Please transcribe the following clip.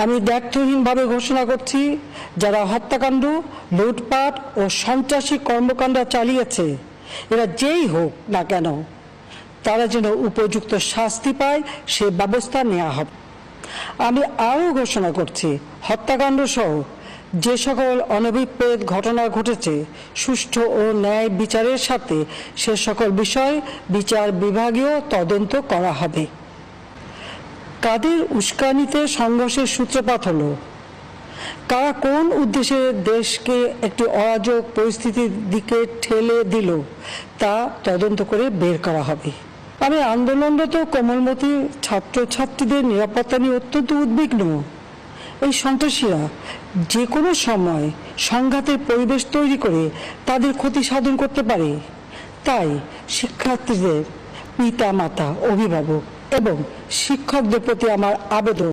আমি দ্ব্যর্থহীনভাবে ঘোষণা করছি, যারা হত্যাকাণ্ড, লুটপাট ও সন্ত্রাসী কর্মকাণ্ড চালিয়েছে, এরা যেই হোক না কেন, তারা যেন উপযুক্ত শাস্তি পায় সে ব্যবস্থা নেওয়া হবে। আমি আরও ঘোষণা করছি, হত্যাকাণ্ড সহ যে সকল অনভিপ্রেত ঘটনা ঘটেছে, সুষ্ঠু ও ন্যায় বিচারের সাথে সে সকল বিষয় বিচার বিভাগীয় তদন্ত করা হবে। কাদের উস্কানিতে সংঘর্ষের সূত্রপাত হলো, কারা কোন উদ্দেশ্যে দেশকে একটি অরাজক পরিস্থিতির দিকে ঠেলে দিল, তা তদন্ত করে বের করা হবে। আমি আন্দোলনরত কোমলমতি ছাত্রছাত্রীদের নিরাপত্তা নিয়ে অত্যন্ত উদ্বিগ্ন। এই সন্ত্রাসীরা যে কোনো সময় সংঘাতের পরিবেশ তৈরি করে তাদের ক্ষতি সাধন করতে পারে। তাই শিক্ষার্থীদের পিতা মাতা, অভিভাবক এবং শিক্ষকদের প্রতি আমার আবেদন,